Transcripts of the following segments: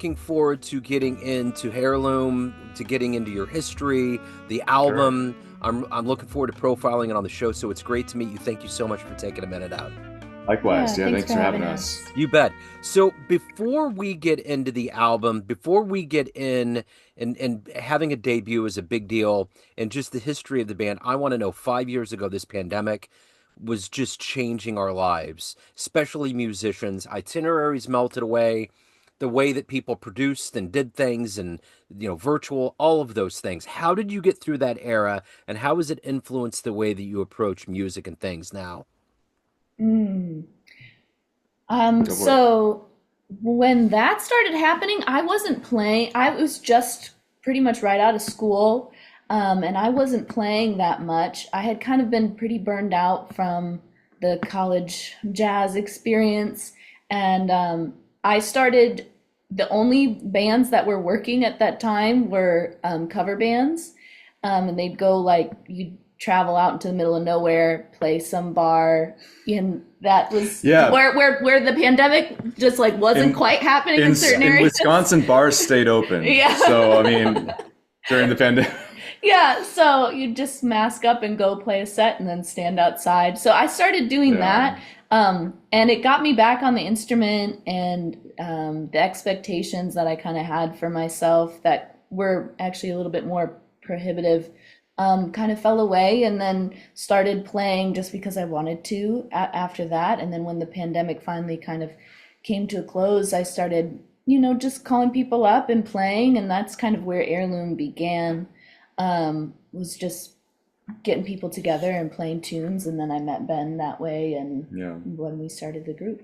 looking forward to getting into Heirloom, to getting into your history, the Sure. album. I'm looking forward to profiling it on the show. So it's great to meet you. Thank you so much for taking a minute out. Likewise. Yeah, Yeah, thanks thanks for for having having us. us. You bet. So before we get into the album, before we get in and having a debut is a big deal and just the history of the band, I want to know 5 years ago, this pandemic was just changing our lives, especially musicians. Itineraries melted away, the way that people produced and did things and, virtual, all of those things. How did you get through that era and how has it influenced the way that you approach music and things now? Mm. Go for it. So when that started happening, I wasn't playing. I was just pretty much right out of school, and I wasn't playing that much. I had kind of been pretty burned out from the college jazz experience, and I started. The only bands that were working at that time were cover bands, and they'd go like you'd travel out into the middle of nowhere, play some bar, and that was Yeah. where the pandemic just like wasn't In quite happening in certain in areas. Wisconsin, bars stayed open. Yeah. So I mean, during the pandemic. Yeah, so you just mask up and go play a set and then stand outside. So I started doing Yeah. that, and it got me back on the instrument and the expectations that I kind of had for myself that were actually a little bit more prohibitive kind of fell away and then started playing just because I wanted to after that. And then when the pandemic finally kind of came to a close, I started, just calling people up and playing, and that's kind of where Heirloom began. Was just getting people together and playing tunes, and then I met Ben that way, and Yeah. when we started the group.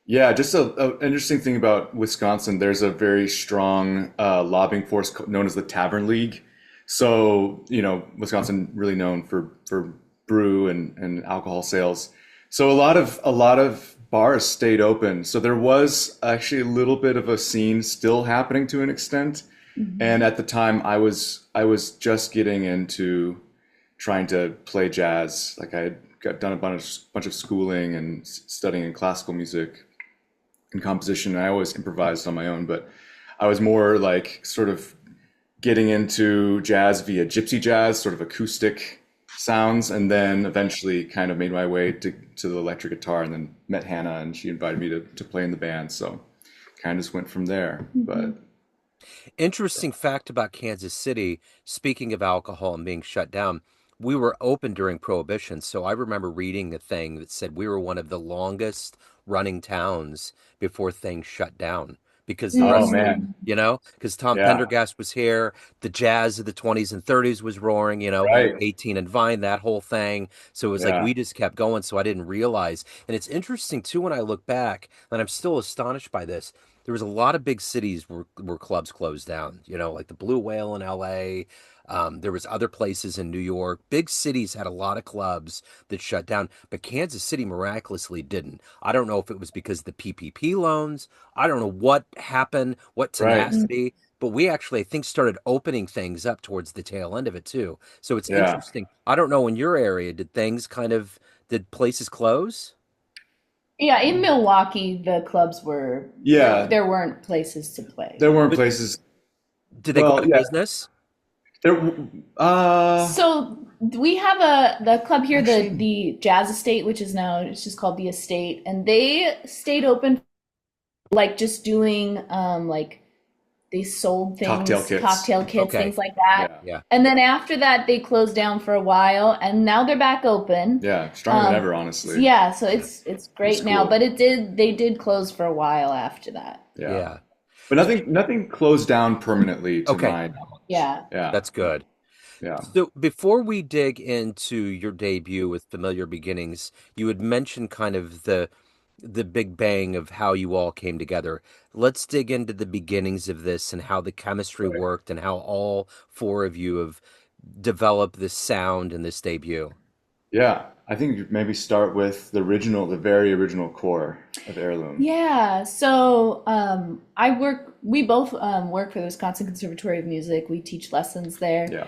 Yeah, just a interesting thing about Wisconsin, there's a very strong lobbying force known as the Tavern League. So, Wisconsin really known for brew and alcohol sales. So a lot of bars stayed open. So there was actually a little bit of a scene still happening to an extent. And at the time I was just getting into trying to play jazz. Like I had done a bunch of schooling and studying in classical music and composition. And I always improvised on my own, but I was more like sort of getting into jazz via gypsy jazz, sort of acoustic sounds, and then eventually kind of made my way to the electric guitar and then met Hannah and she invited me to play in the band. So kind of just went from there. But Interesting fact about Kansas City, speaking of alcohol and being shut down, we were open during Prohibition. So I remember reading a thing that said we were one of the longest running towns before things shut down because the oh rest, man, because Tom yeah, Pendergast was here, the jazz of the 20s and 30s was roaring, right, 18 and Vine, that whole thing. So it was like yeah, we just kept going. So I didn't realize. And it's interesting too when I look back, and I'm still astonished by this. There was a lot of big cities where clubs closed down, like the Blue Whale in LA. There was other places in New York. Big cities had a lot of clubs that shut down, but Kansas City miraculously didn't. I don't know if it was because of the PPP loans. I don't know what happened, what right, tenacity, but we actually, I think, started opening things up towards the tail end of it too. So it's yeah. interesting. I don't know in your area, did places close? Yeah, in Milwaukee, the clubs were Yeah, there weren't places to play. there weren't But places. did they go out Well, of yeah, business? there. So we have the club here, the Actually, the Jazz Estate, which is now it's just called the Estate, and they stayed open, like just doing like they sold cocktail things, kits. cocktail kits, Okay. things like that. Yeah, Yeah. And then after that, they closed down for a while, and now they're back open. yeah, stronger than Um, ever, honestly. yeah, so Yeah. it's It's great now, cool. but they did close for a while after that. Yeah, Yeah. but nothing closed down permanently to Okay. my knowledge. Yeah. Yeah, That's good. yeah, So before we dig into your debut with Familiar Beginnings, you had mentioned kind of the big bang of how you all came together. Let's dig into the beginnings of this and how the chemistry right. worked and how all four of you have developed this sound in this debut. Yeah. I think you maybe start with the very original core of Heirloom. Yeah, so we both work for the Wisconsin Conservatory of Music. We teach lessons there. Yeah,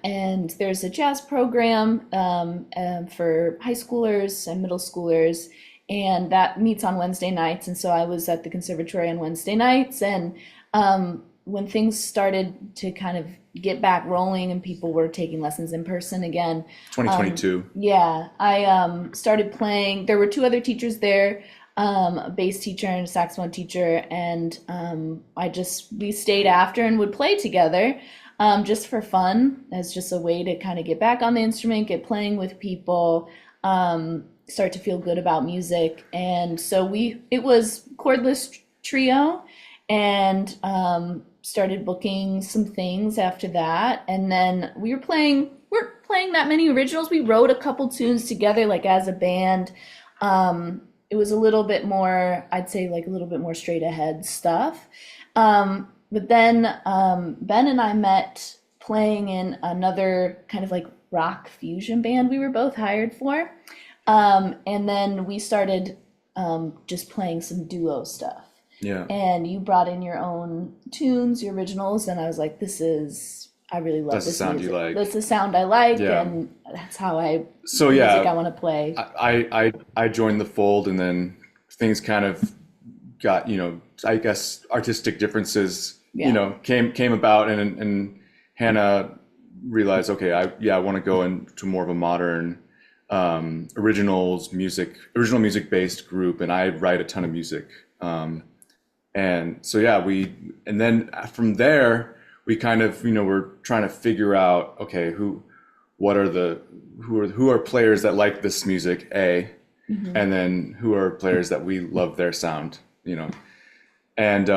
And there's a jazz program for high schoolers and middle schoolers. and that meets on Wednesday nights. And so I was at the conservatory on Wednesday nights, and when things started to kind of get back rolling and people were taking lessons in person again, 2022. yeah, I started playing. There were two other teachers there, a bass teacher and a saxophone teacher, and we stayed after and would play together, just for fun, as just a way to kind of get back on the instrument, get playing with people, start to feel good about music. And so it was chordless trio, and started booking some things after that. And then we're playing that many originals. We wrote a couple tunes together, like as a band. It was a little bit more, I'd say, like a little bit more straight ahead stuff. But then Ben and I met playing in another kind of like rock fusion band we were both hired for. And then we started just playing some duo stuff. Yeah. And you brought in your own tunes, your originals, and I was like, I really love That's the this sound music. you like. That's the sound I like, Yeah. and that's how the yeah, music I want to play. I joined the fold, and then things kind of got, I guess artistic differences, Yeah. came about, and Hannah realized, okay, I want to go into more of a modern original music based group, and I write a ton of music. And so and then from there we kind of, we're trying to figure out, okay, who are players that like this music, and then who are players that we love their sound, And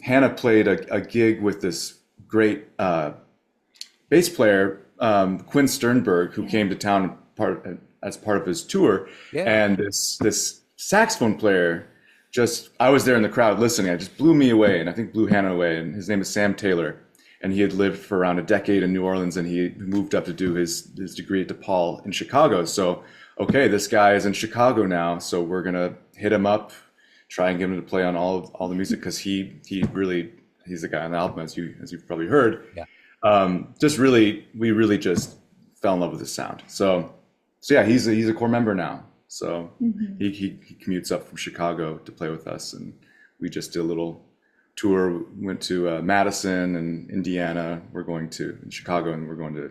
Hannah played a gig with this great bass player, Quinn Sternberg, who came to town as part of his tour, Yeah. and this saxophone player. I was there in the crowd listening. It just blew me away, and I think blew Hannah away. And his name is Sam Taylor, and he had lived for around a decade in New Orleans, and he moved up to do his degree at DePaul in Chicago. So, okay, this guy is in Chicago now, so we're gonna hit him up, try and get him to play on all the music, because he's the guy on the album, as you've probably heard. Yeah. We really just fell in love with his sound. So yeah, he's a core member now. So he commutes up from Chicago to play with us, and we just did a little tour. Went to Madison and Indiana. We're going to Chicago, and we're going to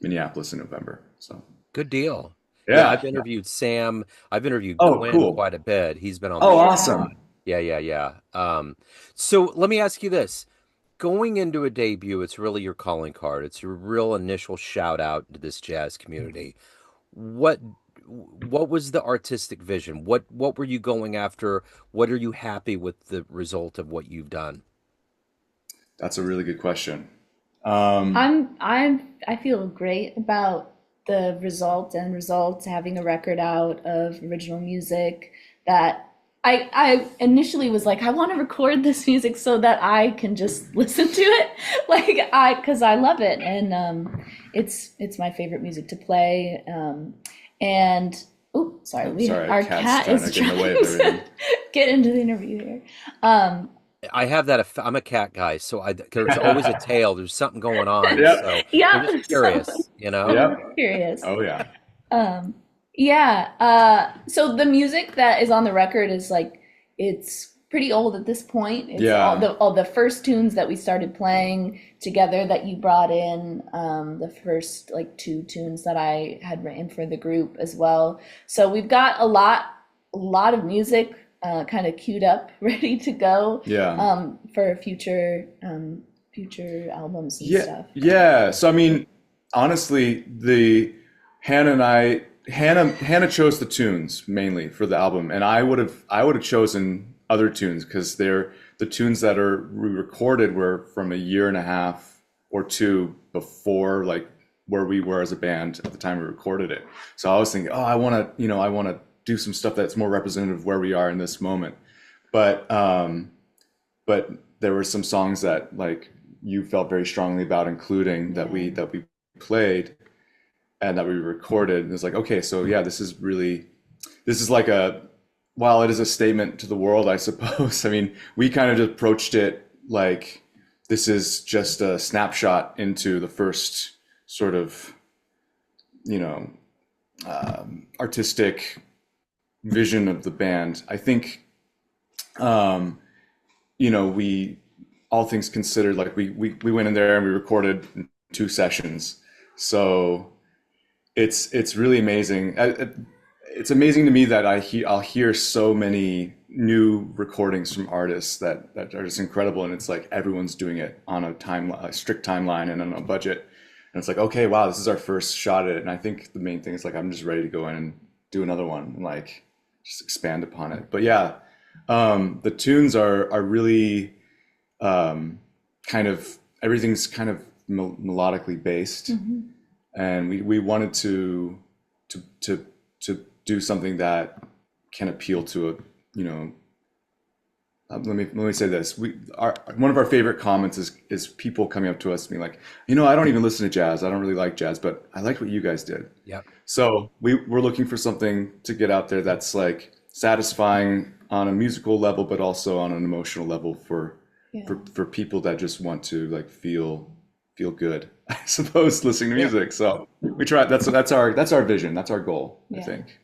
Minneapolis in November. So Good deal. yeah. I've interviewed Sam. I've interviewed Oh, Gwen cool. quite a bit. He's been on the Oh, show. awesome. Yeah. So let me ask you this. Going into a debut, it's really your calling card. It's your real initial shout out to this jazz community. What was the artistic vision? What were you going after? What are you happy with the result of what you've done? That's a really good question. I feel great about the results, having a record out of original music that I initially was like, I want to record this music so that I can just listen to it, because I love it, and it's my favorite music to play. And sorry, our cat is trying to get into the interview here. I have that. I'm a cat guy, so there's always a tail. There's something going on. Yep. So Yeah, I'm just curious, Yep. curious. Oh yeah. So the music that is on the record is it's pretty old at this point. It's all the first tunes that we started playing together that you brought in, the first two tunes that I had written for the group as well. So we've got a lot of music kind of queued up, ready to go. For future albums and stuff. Yeah. So I mean, honestly, Hannah chose the tunes mainly for the album, and I would have chosen other tunes, because they're the tunes that we recorded were from a year and a half or two before where we were as a band at the time we recorded it. So I was thinking, I want to do some stuff that's more representative of where we are in this moment. But there were some songs that you felt very strongly about including that we played and that we recorded. And it's like, okay, so yeah, this is while it is a statement to the world, I suppose. I mean, we kind of just approached it like this is just a snapshot into the first sort of, artistic vision of the band. I think, um, we, all things considered, like we went in there and we recorded 2 sessions. So it's really amazing. It's amazing to me that I'll hear so many new recordings from artists that are just incredible, and it's like everyone's doing it on a strict timeline and on a budget. And it's like, okay, wow, this is our first shot at it. And I think the main thing is like I'm just ready to go in and do another one and like just expand upon it. But yeah, the tunes are really kind of everything's kind of melodically based, and we wanted to do something that can appeal to a let me say this. One of our favorite comments is people coming up to us being like, I don't even listen to jazz. I don't really like jazz, but I liked what you guys did. Yeah. So we're looking for something to get out there that's like satisfying on a musical level, but also on an emotional level for people that just want to like feel good, I suppose, listening to music. So we try. That's our vision. That's our goal, I think.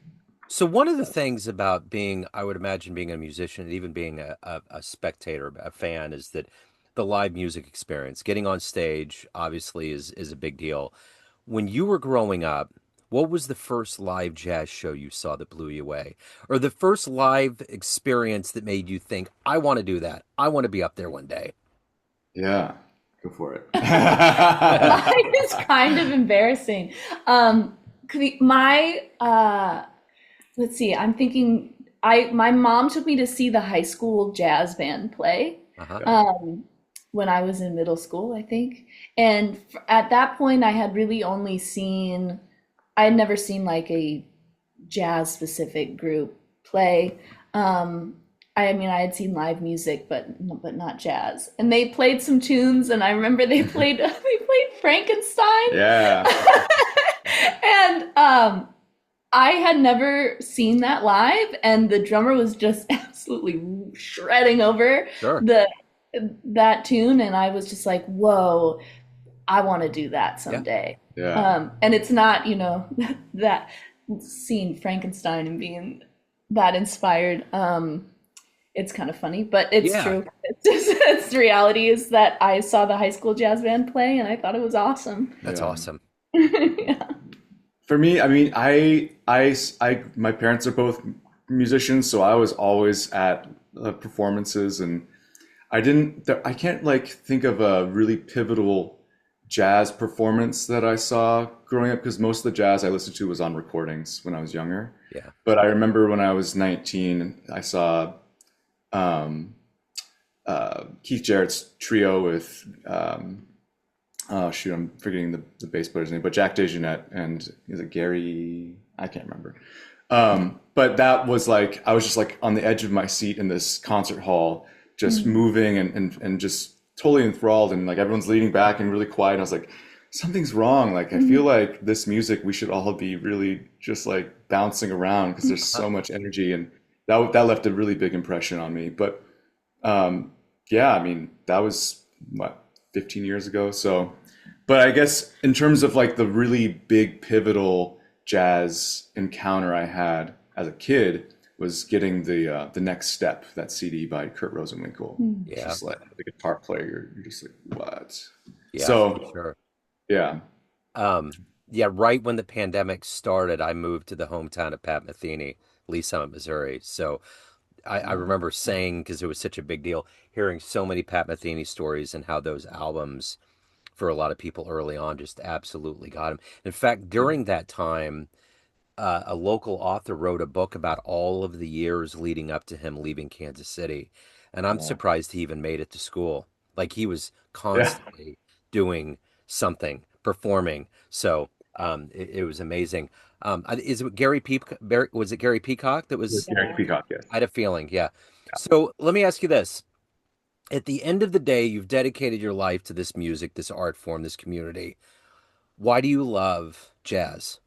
So one of the things about being, I would imagine, being a musician and even being a spectator, a fan, is that the live music experience, getting on stage, obviously is a big deal. When you were growing up, what was the first live jazz show you saw that blew you away? Or the first live experience that made you think, I want to do that. I want to be up there one day. Yeah, go for it. Mine is kind of embarrassing. Let's see, I'm thinking my mom took me to see the high school jazz band play when I was in middle school, I think. And at that point, I had never seen like a jazz specific group play. I had seen live music, but not jazz. And they played some tunes, and I remember they played Frankenstein. Yeah. And I had never seen that live, and the drummer was just absolutely shredding over that tune, and I was just like, "Whoa, I want to do that someday." Yeah. And it's not, that seeing Frankenstein and being that inspired. It's kind of funny, but it's true. It's the reality is that I saw the high school jazz band play, and I thought it was awesome. That's awesome. Yeah. For me, my parents are both musicians, so I was always at performances, and I can't like think of a really pivotal jazz performance that I saw growing up, because most of the jazz I listened to was on recordings when I was younger. Yeah. But I remember when I was 19, I saw Keith Jarrett's trio with oh shoot, I'm forgetting the bass player's name, but Jack DeJohnette and is it Gary? I can't remember. But that was like, I was just like on the edge of my seat in this concert hall, just moving and just totally enthralled, and like everyone's leaning back and really quiet. I was like, something's wrong. Like I feel like this music, we should all be really just like bouncing around because there's so much energy, and that left a really big impression on me. But that was what, 15 years ago. So, but I guess in terms of like the really big pivotal jazz encounter I had as a kid was getting the Next Step, that CD by Kurt Rosenwinkel. Yeah. Just like the guitar player, you're just like, what? Yeah, So for sure. yeah. Right when the pandemic started, I moved to the hometown of Pat Metheny, Lee Summit, Missouri. So I remember saying, because it was such a big deal, hearing so many Pat Metheny stories and how those albums, for a lot of people early on, just absolutely got him. In fact, during that time, a local author wrote a book about all of the years leading up to him leaving Kansas City. And I'm surprised he even made it to school. Like he was constantly doing something, performing. So it was amazing. Was it Gary Peacock that was? Gary Peacock, yes. I had a feeling, yeah. So let me ask you this. At the end of the day, you've dedicated your life to this music, this art form, this community. Why do you love jazz?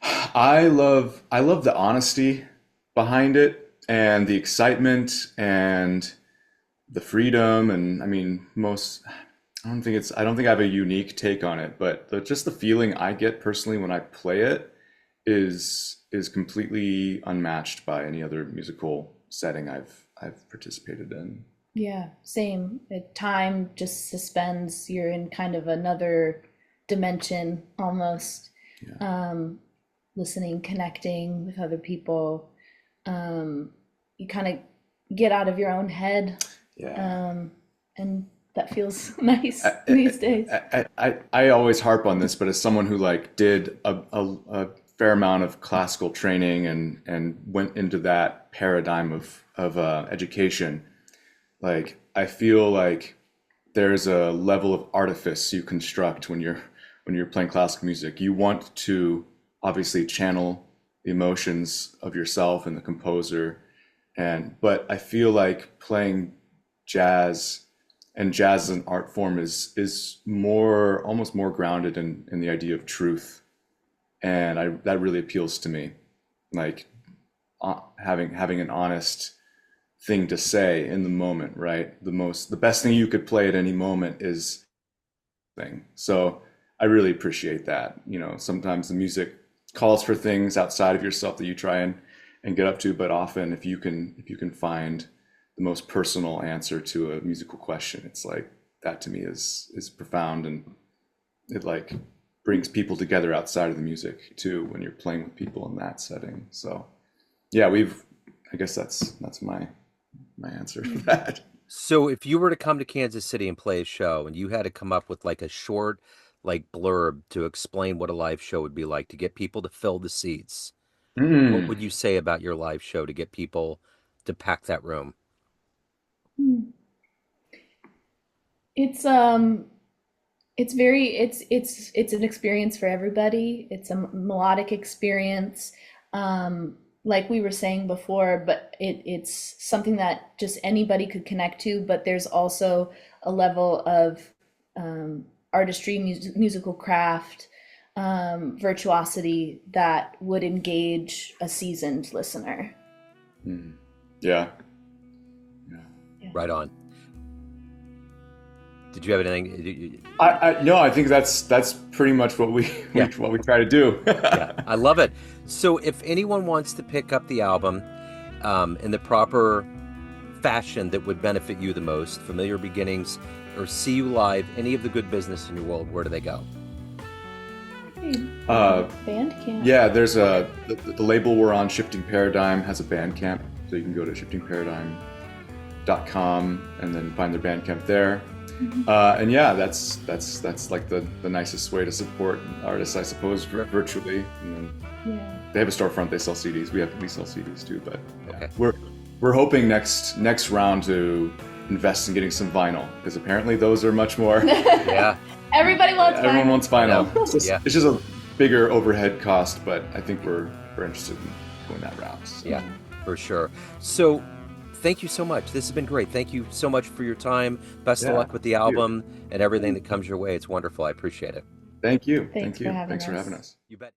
I love the honesty behind it, and the excitement, and the freedom, and I don't think I have a unique take on it, but just the feeling I get personally when I play it is completely unmatched by any other musical setting I've participated in. Yeah, same. Time just suspends. You're in kind of another dimension almost. Yeah. Listening, connecting with other people. You kind of get out of your own head, Yeah. and that feels nice these days. I always harp on this, but as someone who like did a fair amount of classical training and went into that paradigm of education, like I feel like there's a level of artifice you construct when you're playing classical music. You want to obviously channel the emotions of yourself and the composer, but I feel like playing jazz and jazz as an art form is more almost more grounded in the idea of truth, and that really appeals to me, like having an honest thing to say in the moment, right? The best thing you could play at any moment is thing. So I really appreciate that. You know, sometimes the music calls for things outside of yourself that you try and get up to, but often if you can find the most personal answer to a musical question, it's like that to me is profound, and it like brings people together outside of the music too when you're playing with people in that setting. So yeah, I guess that's my answer for that. So if you were to come to Kansas City and play a show and you had to come up with like a short like blurb to explain what a live show would be like to get people to fill the seats, what would Mm. you say about your live show to get people to pack that room? Hmm. It's it's very it's an experience for everybody. It's a melodic experience, like we were saying before, but it's something that just anybody could connect to. But there's also a level of artistry, musical craft, virtuosity that would engage a seasoned listener. Mm. Yeah. Yeah. Yeah. Right on. Did you have anything? I no, I think that's pretty much what Yeah. what we try to do. Yeah, I love it. So if anyone wants to pick up the album in the proper fashion that would benefit you the most, Familiar Beginnings, or see you live, any of the good business in your world, where do they go? Hey, Uh, Bandcamp. yeah, there's the label we're on, Shifting Paradigm, has a Bandcamp, so you can go to shiftingparadigm.com and then find their Bandcamp there. And yeah, that's like the nicest way to support artists, I suppose, virtually. And then Yeah. they have a storefront; they sell CDs. We sell CDs too, but yeah. Okay. We're hoping next round to invest in getting some vinyl, because apparently those are much more. Yeah, Everybody wants Everyone vinyl. wants vinyl. Yeah. It's just a bigger overhead cost, but I think we're interested in going that route. So. yeah, for sure. So thank you so much. This has been great. Thank you so much for your time. Best of Yeah, luck with the thank you. album and everything that comes your way. It's wonderful. I appreciate it. Thank you. Thanks for having Thanks for us. having us. You bet.